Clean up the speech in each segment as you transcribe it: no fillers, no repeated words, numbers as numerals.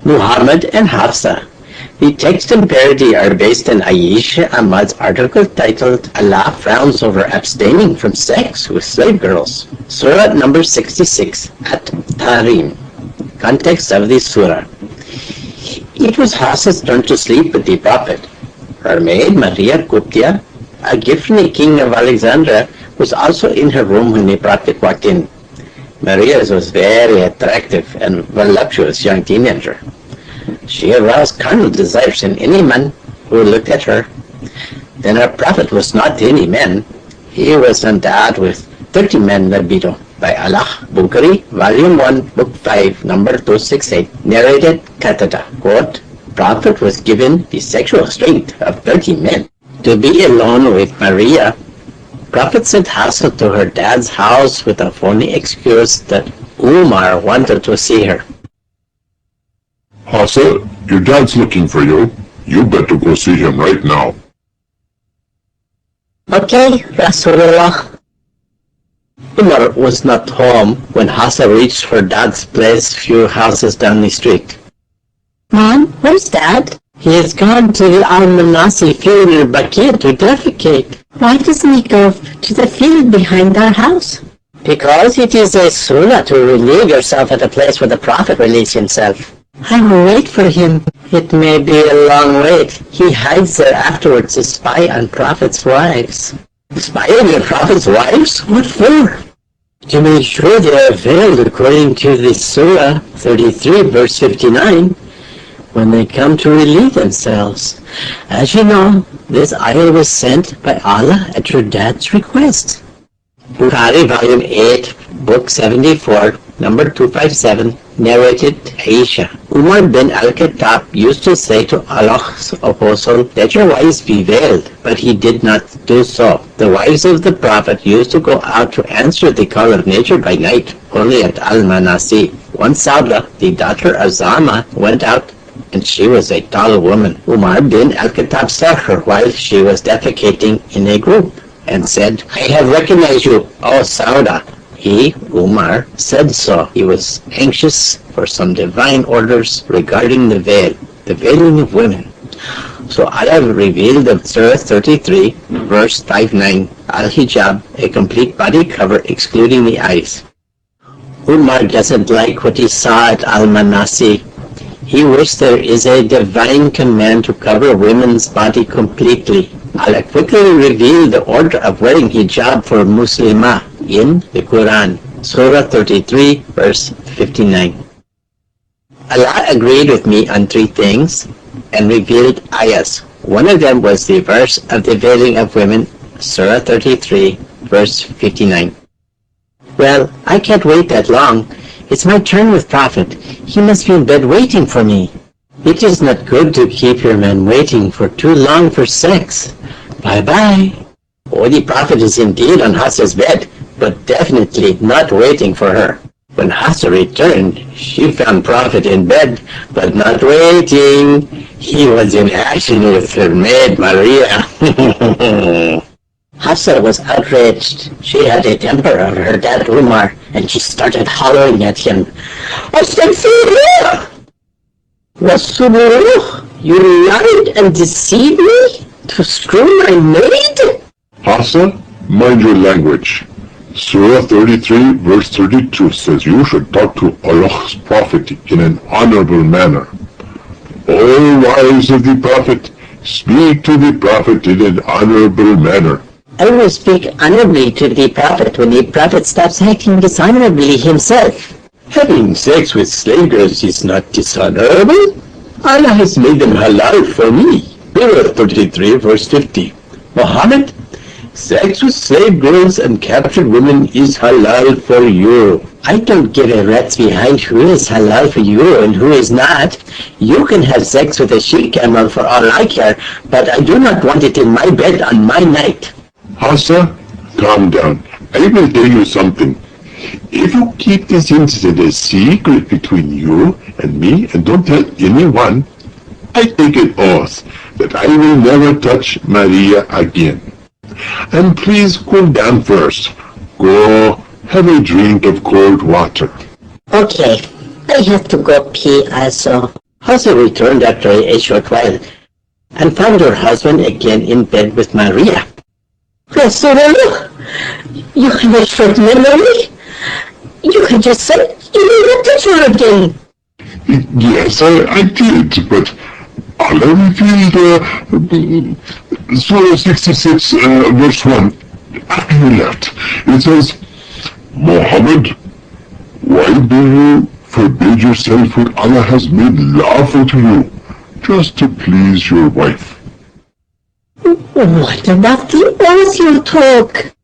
Muhammad and Hafsa. The text and parody are based on Aisha Ahmad's article titled Allah Frowns Over Abstaining from Sex with Slave Girls. Surah number 66 at Tahrim. Context of the surah. It was Hafsa's turn to sleep with the Prophet. Her maid, Maria Qibtiyya, a gift from the king of Alexandria, was also in her room when the Prophet walked in. Maria was very attractive and voluptuous young teenager. She aroused carnal desires in any man who looked at her. Then our Prophet was not any man. He was endowed with 30 men libido. By Allah, Bukhari, Volume 1, Book 5, number 268, narrated Qatada, quote, Prophet was given the sexual strength of 30 men. To be alone with Maria, Prophet sent Hafsa to her dad's house with a phony excuse that Umar wanted to see her. Hafsa, your dad's looking for you. You better go see him right now. Okay, Rasulullah. Umar was not home when Hafsa reached her dad's place few houses down the street. Mom, where's Dad? He has gone to the Al-Manasi field near Baqi to defecate. Why doesn't he go to the field behind our house? Because it is a sunnah to relieve yourself at a place where the Prophet relieves himself. I will wait for him. It may be a long wait. He hides there afterwards to spy on Prophet's wives. Spy on your Prophet's wives? What for? To make sure they are veiled according to the Surah 33 verse 59 when they come to relieve themselves. As you know, this ayah was sent by Allah at your dad's request. Bukhari, Volume 8, Book 74, number 257, narrated Aisha. Umar bin al-Khattab used to say to Allah's apostle, let your wives be veiled, but he did not do so. The wives of the Prophet used to go out to answer the call of nature by night, only at Al-Manasi. Once Sauda, the daughter of Zama, went out, and she was a tall woman. Umar bin al-Khattab saw her while she was defecating in a group, and said, I have recognized you, O Sauda. He, Umar, said so. He was anxious for some divine orders regarding the veil, the veiling of women. So Allah revealed the Surah 33, verse 59, Al-Hijab, a complete body cover excluding the eyes. Umar doesn't like what he saw at Al-Manasi. He wished there is a divine command to cover women's body completely. Allah quickly revealed the order of wearing hijab for Muslimah in the Quran, Surah 33, verse 59. Allah agreed with me on three things and revealed ayahs. One of them was the verse of the veiling of women, Surah 33, verse 59. Well, I can't wait that long. It's my turn with Prophet. He must be in bed waiting for me. It is not good to keep your man waiting for too long for sex. Bye-bye. Oh, the Prophet is indeed on Hafsa's bed, but definitely not waiting for her. When Hafsa returned, she found Prophet in bed, but not waiting. He was in action with her maid Maria. Hafsa was outraged. She had a temper of her dad Umar, and she started hollering at him. Astaghfirullah! Rasulullah, you lied and deceived me to screw my maid? Hafsa, mind your language. Surah 33 verse 32 says you should talk to Allah's Prophet in an honorable manner. All wives of the Prophet, speak to the Prophet in an honorable manner. I will speak honorably to the Prophet when the Prophet stops acting dishonorably himself. Having sex with slave girls is not dishonorable. Allah has made them halal for me. Surah 33 verse 50. Muhammad, sex with slave girls and captured women is halal for you. I don't give a rat's behind who is halal for you and who is not. You can have sex with a she-camel for all I care, but I do not want it in my bed on my night. Hafsa, calm down. I will tell you something. If you keep this incident a secret between you and me and don't tell anyone, I take an oath that I will never touch Maria again. And please cool down first. Go have a drink of cold water. Okay, I have to go pee also. Hafsa returned after a short while and found her husband again in bed with Maria. Rasulullah, you have a short memory. You had just said you needed to her again. Yes, I did, but Allah revealed Surah 66, verse 1. After you left, it says, Muhammad, why do you forbid yourself what Allah has made lawful to you, just to please your wife? What about the oath you took?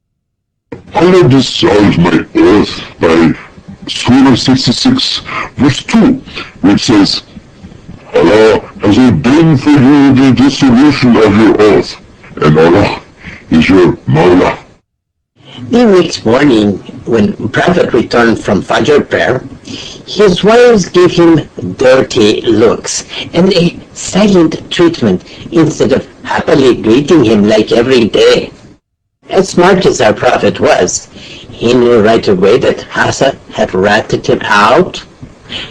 Allah dissolves my oath by Surah 66, verse 2, which says, Allah has ordained for you the dissolution of your oath, and Allah is your Mawla. The next morning, when Prophet returned from Fajr prayer, his wives gave him dirty looks and a silent treatment instead of happily greeting him like every day. As smart as our Prophet was, he knew right away that Hafsa had ratted him out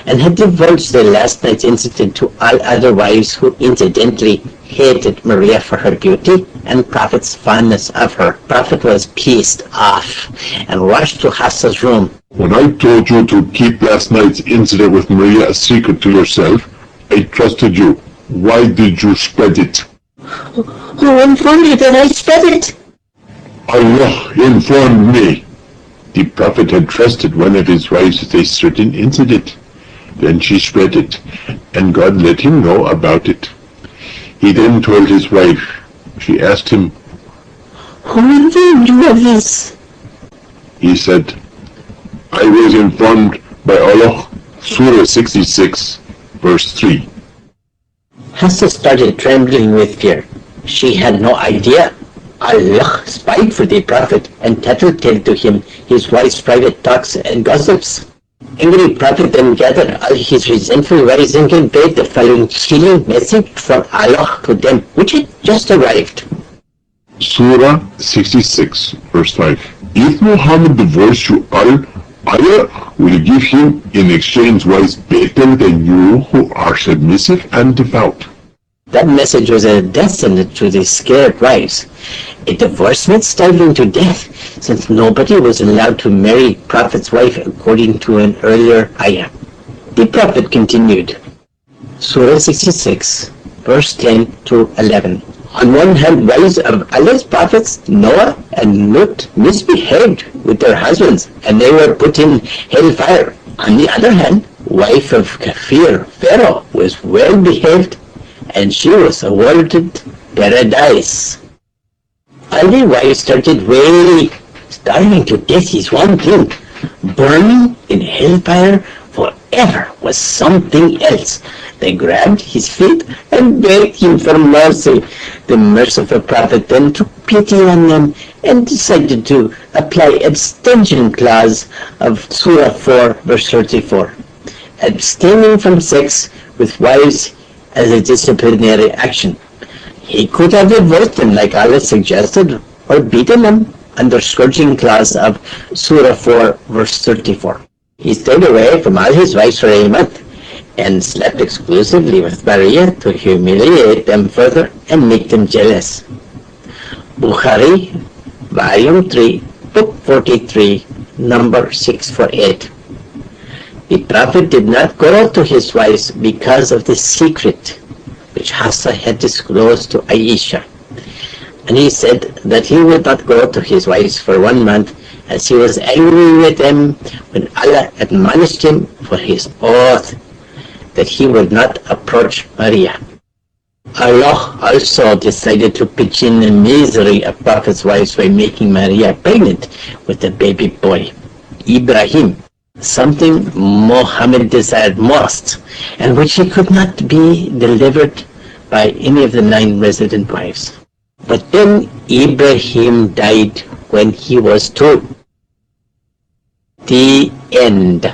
and had divulged the last night's incident to all other wives who incidentally hated Maria for her beauty and Prophet's fondness of her. Prophet was pissed off and rushed to Hafsa's room. When I told you to keep last night's incident with Maria a secret to yourself, I trusted you. Why did you spread it? Who informed you that I spread it? Allah informed me. The Prophet had trusted one of his wives with a certain incident. Then she spread it, and God let him know about it. He then told his wife. She asked him, Who informed you of this? He said, I was informed by Allah. Surah 66, verse 3. Hafsa started trembling with fear. She had no idea. Allah spied for the Prophet and tattletaled to him his wife's private talks and gossips. Angry Prophet then gathered all his resentful wives and conveyed the following chilling message from Allah to them, which had just arrived. Surah 66, verse 5. If Muhammad divorced you all, Allah will give him in exchange wives better than you who are submissive and devout. That message was a death sentence to the scared wives. A divorce meant starving to death, since nobody was allowed to marry Prophet's wife according to an earlier ayah. The Prophet continued. Surah 66, verse 10 to 11. On one hand, wives of Allah's prophets, Noah and Lut, misbehaved with their husbands, and they were put in hellfire. On the other hand, wife of Kafir, Pharaoh, was well behaved, and she was awarded paradise. All the wives started wailing. Starving to death is one thing. Burning in hellfire forever was something else. They grabbed his feet and begged him for mercy. The merciful Prophet then took pity on them and decided to apply abstention clause of Surah 4, verse 34. Abstaining from sex with wives as a disciplinary action. He could have divorced them like Allah suggested, or beaten them under scourging clause of Surah 4, verse 34. He stayed away from all his wives for a month, and slept exclusively with Maria to humiliate them further and make them jealous. Bukhari, Volume 3, Book 43, number 648. The Prophet did not go out to his wives because of the secret which Hafsa had disclosed to Aisha. And he said that he would not go to his wives for 1 month, as he was angry with them when Allah admonished him for his oath that he would not approach Maria. Allah also decided to pitch in the misery of Prophet's wives by making Maria pregnant with a baby boy, Ibrahim, something Muhammad desired most, and which he could not be delivered by any of the 9 resident wives. But then Ibrahim died when he was 2. The end.